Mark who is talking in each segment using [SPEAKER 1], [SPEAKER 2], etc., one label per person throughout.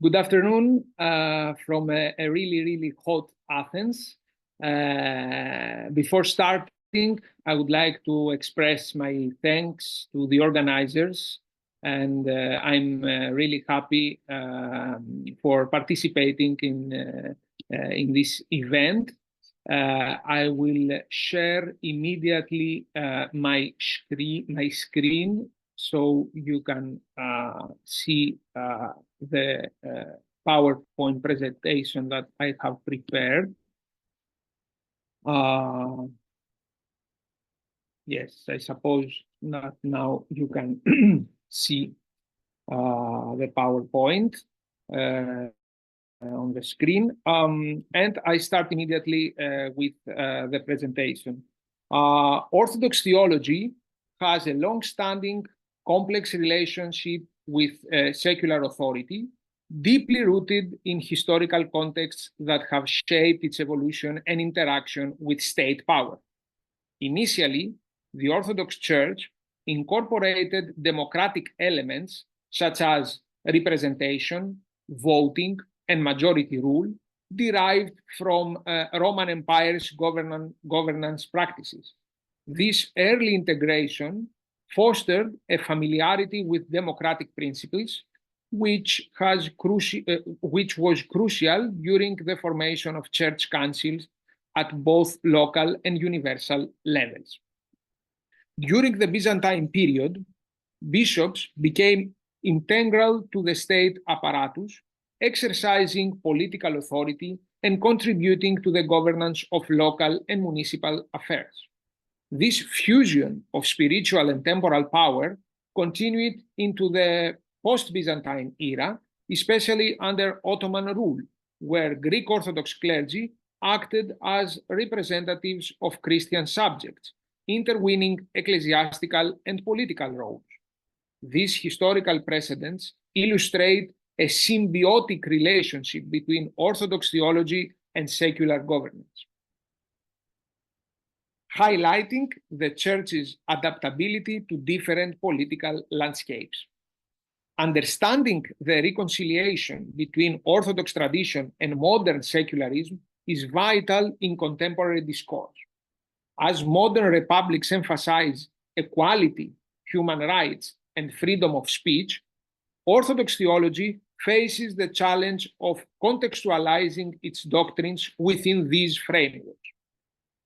[SPEAKER 1] Good afternoon from a really, really hot Athens. Before starting, I would like to express my thanks to the organizers, and I'm really happy for participating in this event. I will share immediately my screen so you can see the PowerPoint presentation that I have prepared. Yes, I suppose that now you can see the PowerPoint on the screen. And I start immediately with the presentation. Orthodox theology has a long-standing complex relationship with secular authority, deeply rooted in historical contexts that have shaped its evolution and interaction with state power. Initially, the Orthodox Church incorporated democratic elements such as representation, voting, and majority rule derived from Roman Empire's governance practices. This early integration fostered a familiarity with democratic principles, which was crucial during the formation of church councils at both local and universal levels. During the Byzantine period, bishops became integral to the state apparatus, exercising political authority and contributing to the governance of local and municipal affairs. This fusion of spiritual and temporal power continued into the post-Byzantine era, especially under Ottoman rule, where Greek Orthodox clergy acted as representatives of Christian subjects, intervening ecclesiastical and political roles. These historical precedents illustrate a symbiotic relationship between Orthodox theology and secular governance, highlighting the Church's adaptability to different political landscapes. Understanding the reconciliation between Orthodox tradition and modern secularism is vital in contemporary discourse. As modern republics emphasize equality, human rights, and freedom of speech, Orthodox theology faces the challenge of contextualizing its doctrines within these frameworks.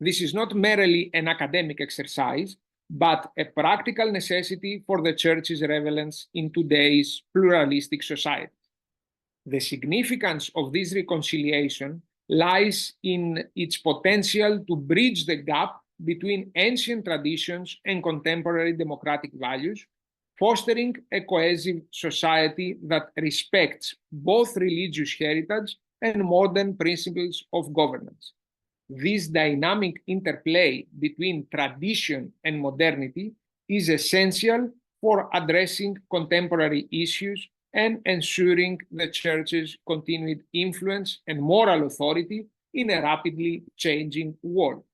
[SPEAKER 1] This is not merely an academic exercise, but a practical necessity for the Church's relevance in today's pluralistic society. The significance of this reconciliation lies in its potential to bridge the gap between ancient traditions and contemporary democratic values, fostering a cohesive society that respects both religious heritage and modern principles of governance. This dynamic interplay between tradition and modernity is essential for addressing contemporary issues and ensuring the Church's continued influence and moral authority in a rapidly changing world.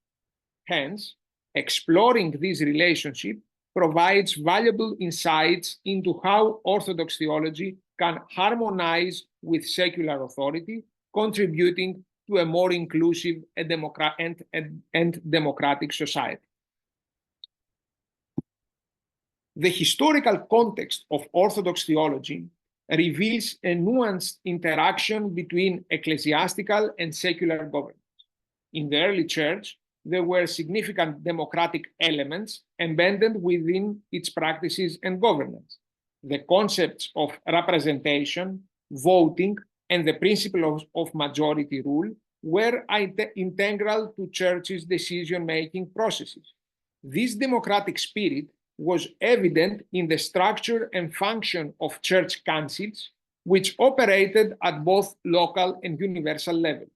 [SPEAKER 1] Hence, exploring this relationship provides valuable insights into how Orthodox theology can harmonize with secular authority, contributing to a more inclusive and democratic society. The historical context of Orthodox theology reveals a nuanced interaction between ecclesiastical and secular governance. In the early Church, there were significant democratic elements embedded within its practices and governance. The concepts of representation, voting, and the principle of majority rule were integral to Church's decision-making processes. This democratic spirit was evident in the structure and function of church councils, which operated at both local and universal levels.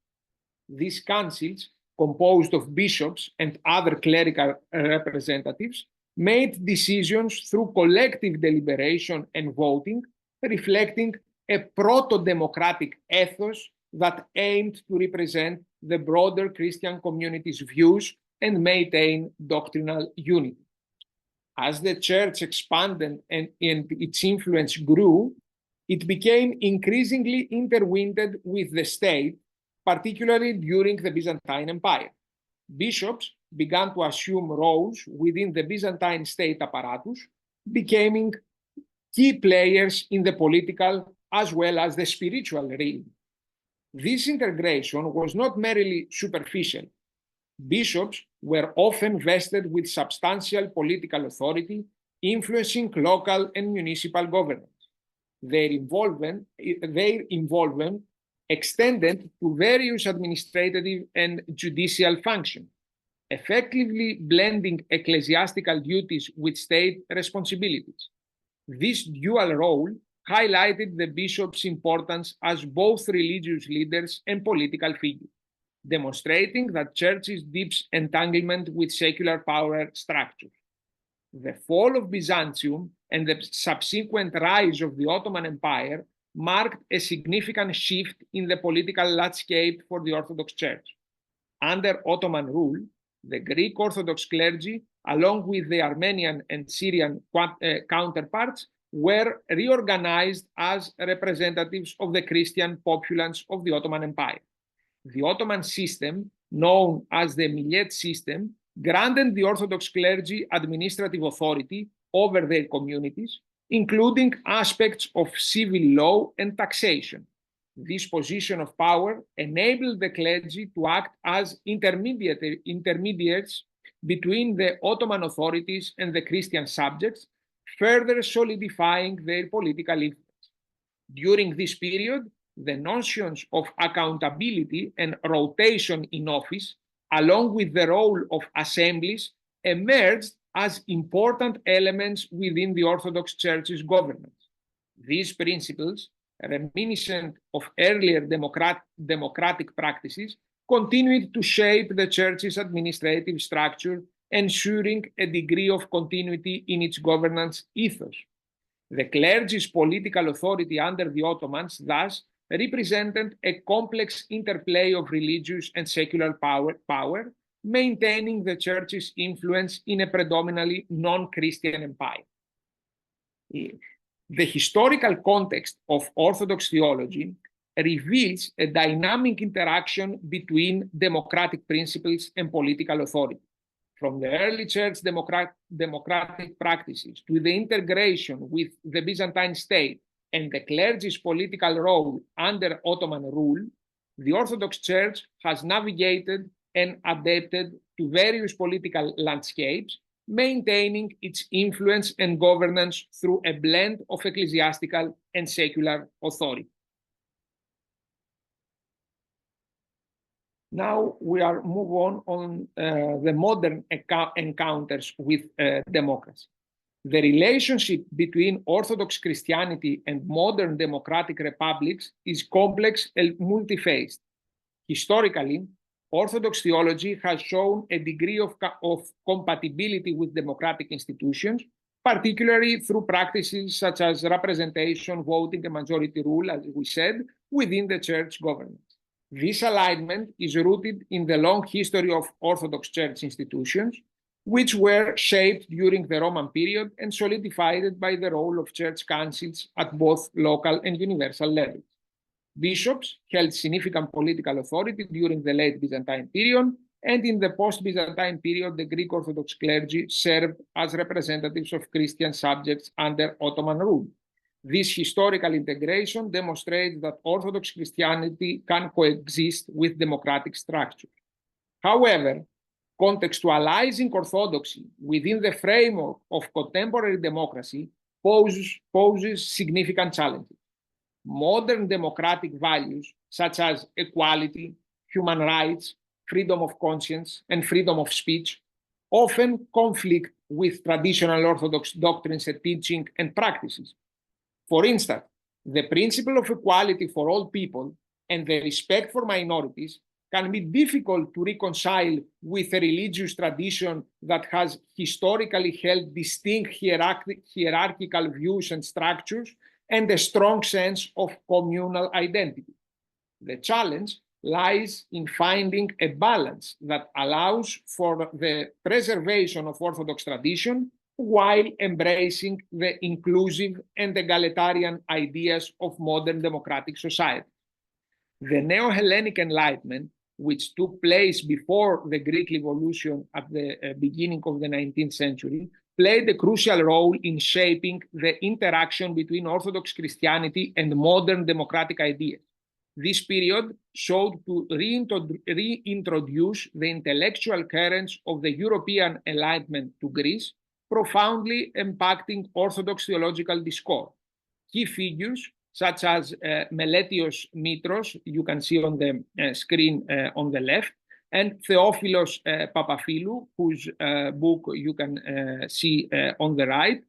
[SPEAKER 1] These councils, composed of bishops and other clerical representatives, made decisions through collective deliberation and voting, reflecting a proto-democratic ethos that aimed to represent the broader Christian community's views and maintain doctrinal unity. As the Church expanded and its influence grew, It became increasingly intertwined with the state, particularly during the Byzantine Empire. Bishops began to assume roles within the Byzantine state apparatus, becoming key players in the political as well as the spiritual realm. This integration was not merely superficial. Bishops were often vested with substantial political authority, influencing local and municipal governance. Their involvement extended to various administrative and judicial functions, effectively blending ecclesiastical duties with state responsibilities. This dual role highlighted the bishop's importance as both religious leaders and political figures, demonstrating that church's deep entanglement with secular power structures. The fall of Byzantium and the subsequent rise of the Ottoman Empire marked a significant shift in the political landscape for the Orthodox Church. Under Ottoman rule, the Greek Orthodox clergy, along with the Armenian and Syrian counterparts, were reorganized as representatives of the Christian populace of the Ottoman Empire. The Ottoman system, known as the Millet system, granted the Orthodox clergy administrative authority over their communities, including aspects of civil law and taxation. This position of power enabled the clergy to act as intermediaries between the Ottoman authorities and the Christian subjects, further solidifying their political influence. During this period, the notions of accountability and rotation in office, along with the role of assemblies, emerged as important elements within the Orthodox Church's governance. These principles, reminiscent of earlier democratic practices, continued to shape the Church's administrative structure, ensuring a degree of continuity in its governance ethos. The clergy's political authority under the Ottomans thus represented a complex interplay of religious and secular power, maintaining the Church's influence in a predominantly non-Christian empire. The historical context of Orthodox theology reveals a dynamic interaction between democratic principles and political authority. From the early church democratic practices to the integration with the Byzantine state and the clergy's political role under Ottoman rule, the Orthodox Church has navigated and adapted to various political landscapes, maintaining its influence and governance through a blend of ecclesiastical and secular authority. Now we are move on the modern encounters with democracy. The relationship between Orthodox Christianity and modern democratic republics is complex and multi-phased. Historically, Orthodox theology has shown a degree of compatibility with democratic institutions, particularly through practices such as representation, voting, and majority rule, as we said, within the church governance. This alignment is rooted in the long history of Orthodox Church institutions, which were shaped during the Roman period and solidified by the role of church councils at both local and universal levels. Bishops held significant political authority during the late Byzantine period, and in the post-Byzantine period, the Greek Orthodox clergy served as representatives of Christian subjects under Ottoman rule. This historical integration demonstrates that Orthodox Christianity can coexist with democratic structure. However, contextualizing Orthodoxy within the framework of contemporary democracy poses significant challenges. Modern democratic values such as equality, human rights, freedom of conscience, and freedom of speech often conflict with traditional Orthodox doctrines and teaching and practices. For instance, the principle of equality for all people and the respect for minorities can be difficult to reconcile with a religious tradition that has historically held distinct hierarchical views and structures and a strong sense of communal identity. The challenge lies in finding a balance that allows for the preservation of Orthodox tradition while embracing the inclusive and egalitarian ideas of modern democratic society. The Neo-Hellenic Enlightenment, which took place before the Greek Revolution at the beginning of the 19th century, played a crucial role in shaping the interaction between Orthodox Christianity and modern democratic ideas. This period sought to reintroduce the intellectual currents of the European Enlightenment to Greece, profoundly impacting Orthodox theological discourse. Key figures such as Methodius Mitros, you can see on the screen on the left, and Theophilos Papaphilou, whose book you can see on the right,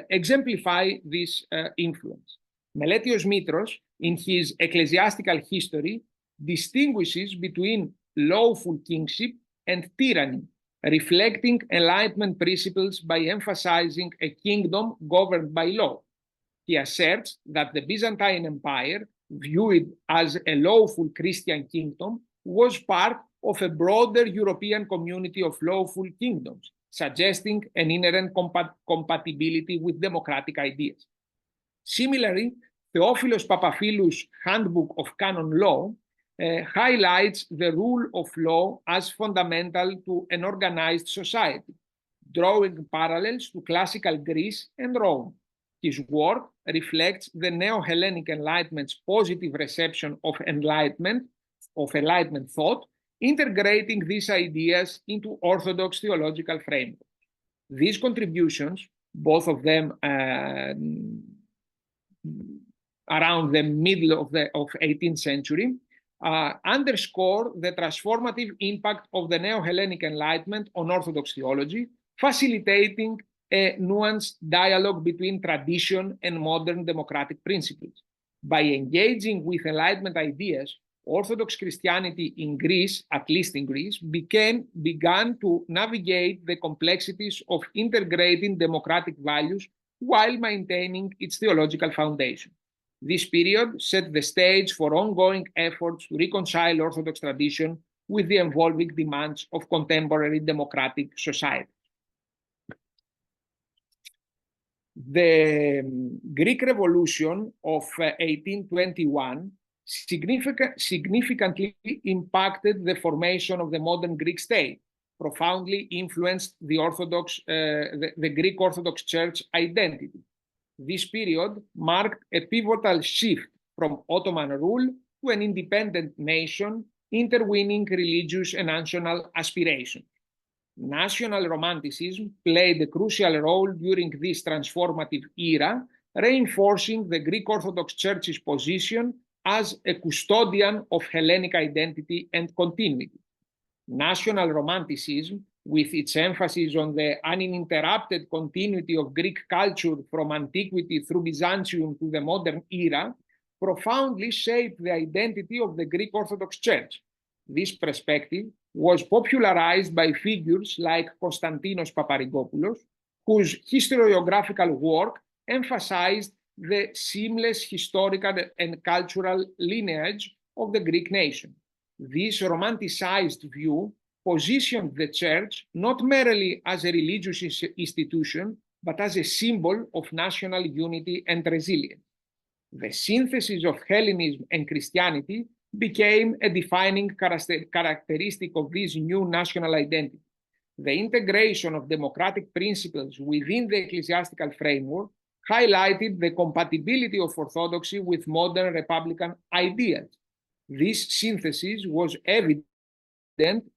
[SPEAKER 1] exemplify this influence. Methodius Mitros, in his ecclesiastical history, distinguishes between lawful kingship and tyranny, reflecting Enlightenment principles by emphasizing a kingdom governed by law. He asserts that the Byzantine Empire, viewed as a lawful Christian kingdom, was part of a broader European community of lawful kingdoms, suggesting an inherent compatibility with democratic ideas. Similarly, Theophilos Papaphilou's Handbook of Canon Law highlights the rule of law as fundamental to an organized society, drawing parallels to classical Greece and Rome. His work reflects the Neo-Hellenic Enlightenment's positive reception of Enlightenment thought, integrating these ideas into Orthodox theological frameworks. These contributions, both of them around the middle of the 18th century, underscore the transformative impact of the Neo-Hellenic Enlightenment on Orthodox theology, facilitating a nuanced dialogue between tradition and modern democratic principles. By engaging with Enlightenment ideas, Orthodox Christianity in Greece, at least in Greece, began to navigate the complexities of integrating democratic values while maintaining its theological foundation. This period set the stage for ongoing efforts to reconcile Orthodox tradition with the evolving demands of contemporary democratic society. The Greek Revolution of 1821 significantly impacted the formation of the modern Greek state, profoundly influenced the Greek Orthodox Church identity. This period marked a pivotal shift from Ottoman rule to an independent nation, intertwining religious and national aspirations. National Romanticism played a crucial role during this transformative era, reinforcing the Greek Orthodox Church's position as a custodian of Hellenic identity and continuity. National Romanticism, with its emphasis on the uninterrupted continuity of Greek culture from antiquity through Byzantium to the modern era, profoundly shaped the identity of the Greek Orthodox Church. This perspective was popularized by figures like Konstantinos Paparigopoulos, whose historiographical work emphasized the seamless historical and cultural lineage of the Greek nation. This romanticized view positioned the Church not merely as a religious institution, but as a symbol of national unity and resilience. The synthesis of Hellenism and Christianity became a defining characteristic of this new national identity. The integration of democratic principles within the ecclesiastical framework highlighted the compatibility of Orthodoxy with modern republican ideals. This synthesis was evident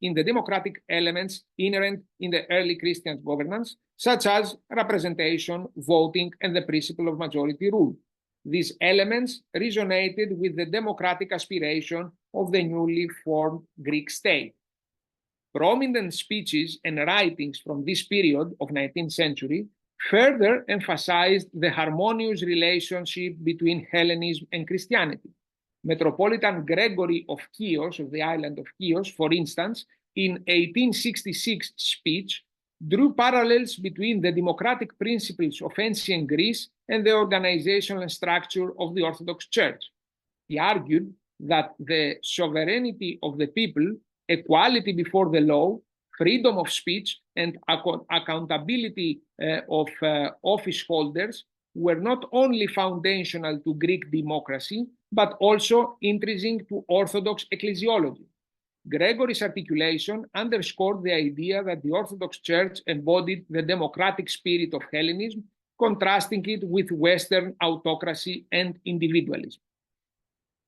[SPEAKER 1] in the democratic elements inherent in the early Christian governance, such as representation, voting, and the principle of majority rule. These elements resonated with the democratic aspiration of the newly formed Greek state. Prominent speeches and writings from this period of 19th century further emphasized the harmonious relationship between Hellenism and Christianity. Metropolitan Gregory of Chios, of the island of Chios, for instance, in 1866 speech, drew parallels between the democratic principles of ancient Greece and the organizational structure of the Orthodox Church. He argued that the sovereignty of the people, equality before the law, freedom of speech, and accountability of office holders were not only foundational to Greek democracy, but also intrinsic to Orthodox ecclesiology. Gregory's articulation underscored the idea that the Orthodox Church embodied the democratic spirit of Hellenism, contrasting it with Western autocracy and individualism.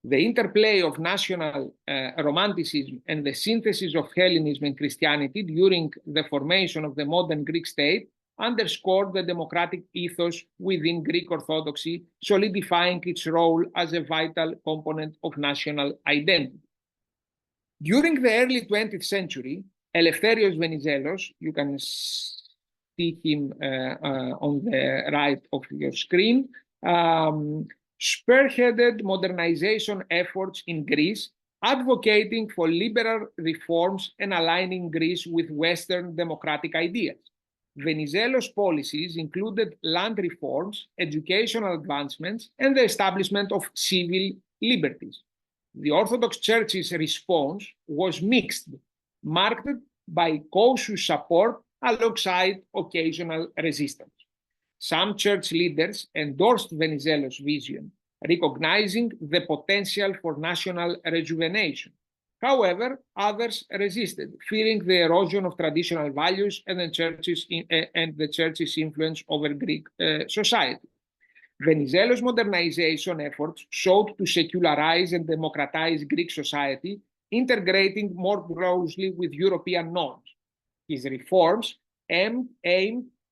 [SPEAKER 1] The interplay of national romanticism and the synthesis of Hellenism and Christianity during the formation of the modern Greek state underscored the democratic ethos within Greek Orthodoxy, solidifying its role as a vital component of national identity. During the early 20th century, Eleftherios Venizelos, you can see him on the right of your screen, spearheaded modernization efforts in Greece, advocating for liberal reforms and aligning Greece with Western democratic ideas. Venizelos' policies included land reforms, educational advancements, and the establishment of civil liberties. The Orthodox Church's response was mixed, marked by cautious support alongside occasional resistance. Some church leaders endorsed Venizelos' vision, recognizing the potential for national rejuvenation. However, others resisted, fearing the erosion of traditional values and the church's influence over Greek society. Venizelos' modernization efforts sought to secularize and democratize Greek society, integrating more closely with European norms. His reforms aimed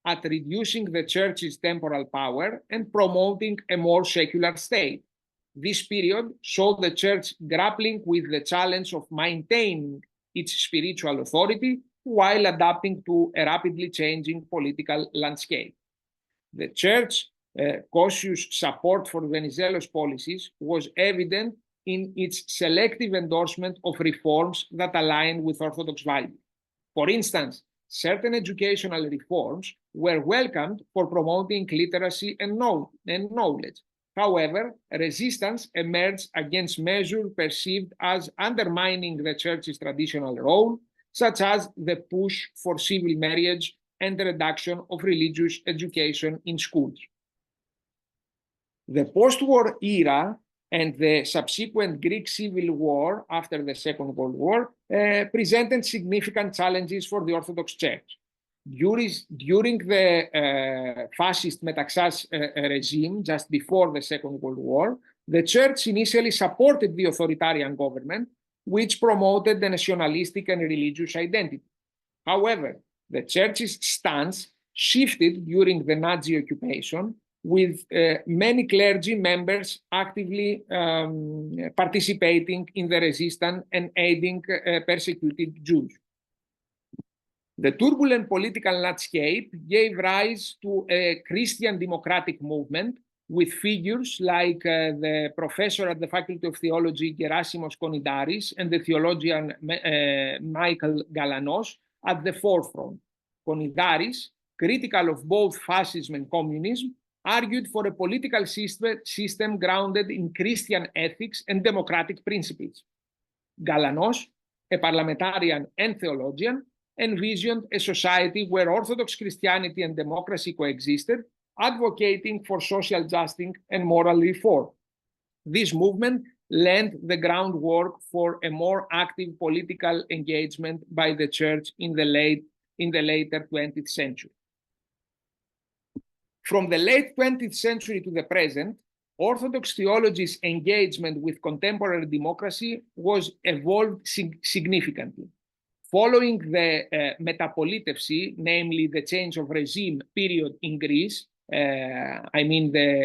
[SPEAKER 1] at reducing the church's temporal power and promoting a more secular state. This period saw the church grappling with the challenge of maintaining its spiritual authority while adapting to a rapidly changing political landscape. The church's cautious support for Venizelos' policies was evident in its selective endorsement of reforms that align with Orthodox values. For instance, certain educational reforms were welcomed for promoting literacy and knowledge. However, resistance emerged against measures perceived as undermining the church's traditional role, such as the push for civil marriage and the reduction of religious education in schools. The post-war era and the subsequent Greek Civil War after the Second World War presented significant challenges for the Orthodox Church. During the fascist Metaxas regime, just before the Second World War, the Church initially supported the authoritarian government, which promoted the nationalistic and religious identity. However, the Church's stance shifted during the Nazi occupation, with many clergy members actively participating in the resistance and aiding persecuted Jews. The turbulent political landscape gave rise to a Christian democratic movement with figures like the professor at the Faculty of Theology, Gerasimos Konidaris, and the theologian Michael Galanos at the forefront. Konidaris, critical of both fascism and communism, argued for a political system grounded in Christian ethics and democratic principles. Galanos, a parliamentarian and theologian, envisioned a society where Orthodox Christianity and democracy coexisted, advocating for social justice and moral reform. This movement laid the groundwork for a more active political engagement by the Church in the later 20th century. From the late 20th century to the present, Orthodox theology's engagement with contemporary democracy was evolved significantly. Following the metapolitevsi, namely the change of regime period in Greece, the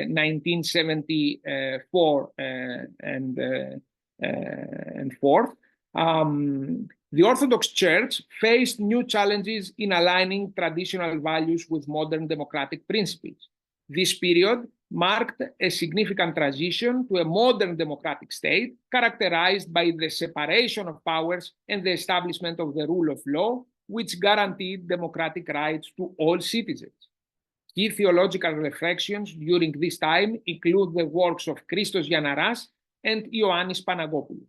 [SPEAKER 1] 1974 and forth, the Orthodox Church faced new challenges in aligning traditional values with modern democratic principles. This period marked a significant transition to a modern democratic state characterized by the separation of powers and the establishment of the rule of law, which guaranteed democratic rights to all citizens. Key theological reflections during this time include the works of Christos Giannaras and Ioannis Panagopoulos.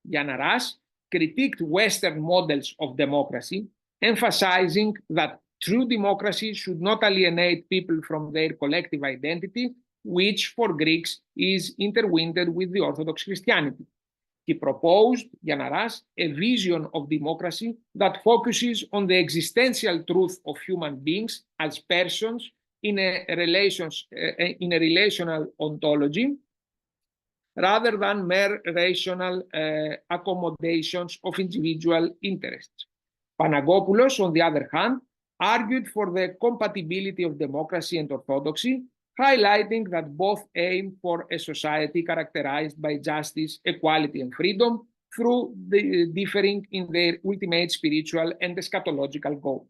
[SPEAKER 1] Giannaras critiqued Western models of democracy, emphasizing that true democracy should not alienate people from their collective identity, which for Greeks is intertwined with the Orthodox Christianity. He proposed, Gianaras, a vision of democracy that focuses on the existential truth of human beings as persons in a relational ontology, rather than mere rational accommodations of individual interests. Panagopoulos, on the other hand, argued for the compatibility of democracy and orthodoxy, highlighting that both aim for a society characterized by justice, equality, and freedom, through differing in their ultimate spiritual and eschatological goal.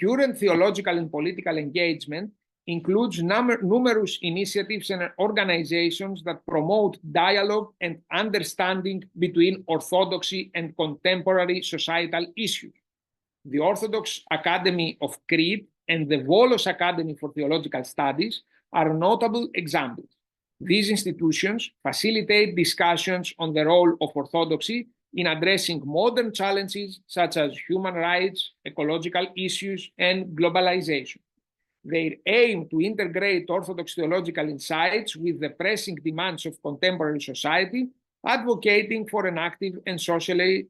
[SPEAKER 1] Current theological and political engagement includes numerous initiatives and organizations that promote dialogue and understanding between orthodoxy and contemporary societal issues. The Orthodox Academy of Crete and the Volos Academy for Theological Studies are notable examples. These institutions facilitate discussions on the role of orthodoxy in addressing modern challenges such as human rights, ecological issues, and globalization. They aim to integrate Orthodox theological insights with the pressing demands of contemporary society, advocating for an active and socially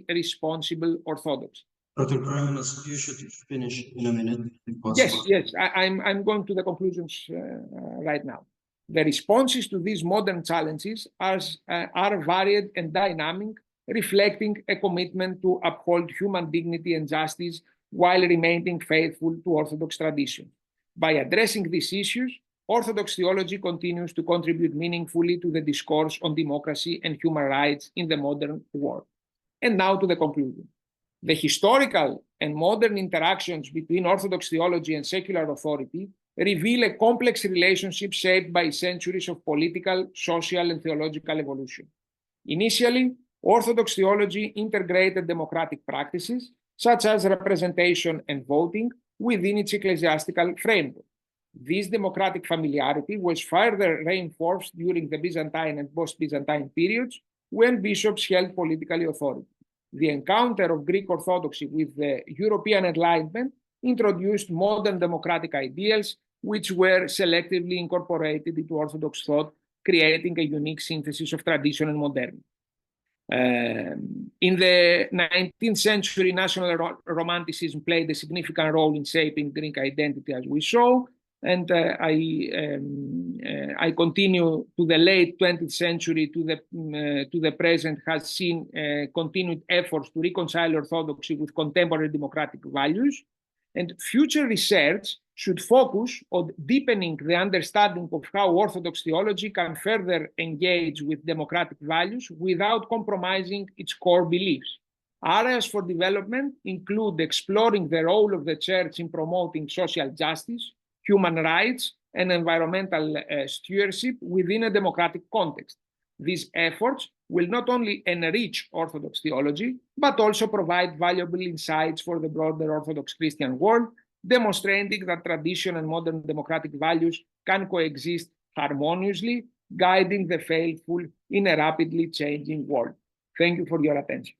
[SPEAKER 1] responsible Orthodoxy.
[SPEAKER 2] Dr. Kouremenos, you should finish in a minute, if possible.
[SPEAKER 1] Yes, I'm going to the conclusions right now. The responses to these modern challenges are varied and dynamic, reflecting a commitment to uphold human dignity and justice while remaining faithful to Orthodox tradition. By addressing these issues, Orthodox theology continues to contribute meaningfully to the discourse on democracy and human rights in the modern world. And now to the conclusion. The historical and modern interactions between Orthodox theology and secular authority reveal a complex relationship shaped by centuries of political, social, and theological evolution. Initially, Orthodox theology integrated democratic practices, such as representation and voting, within its ecclesiastical framework. This democratic familiarity was further reinforced during the Byzantine and post-Byzantine periods, when bishops held political authority. The encounter of Greek Orthodoxy with the European Enlightenment introduced modern democratic ideals, which were selectively incorporated into Orthodox thought, creating a unique synthesis of tradition and modernity. In the 19th century, national romanticism played a significant role in shaping Greek identity, as we saw. And I continue to the late 20th century to the present, has seen continued efforts to reconcile Orthodoxy with contemporary democratic values. And future research should focus on deepening the understanding of how Orthodox theology can further engage with democratic values without compromising its core beliefs. Areas for development include exploring the role of the Church in promoting social justice, human rights, and environmental stewardship within a democratic context. These efforts will not only enrich Orthodox theology, but also provide valuable insights for the broader Orthodox Christian world, demonstrating that tradition and modern democratic values can coexist harmoniously, guiding the faithful in a rapidly changing world. Thank you for your attention.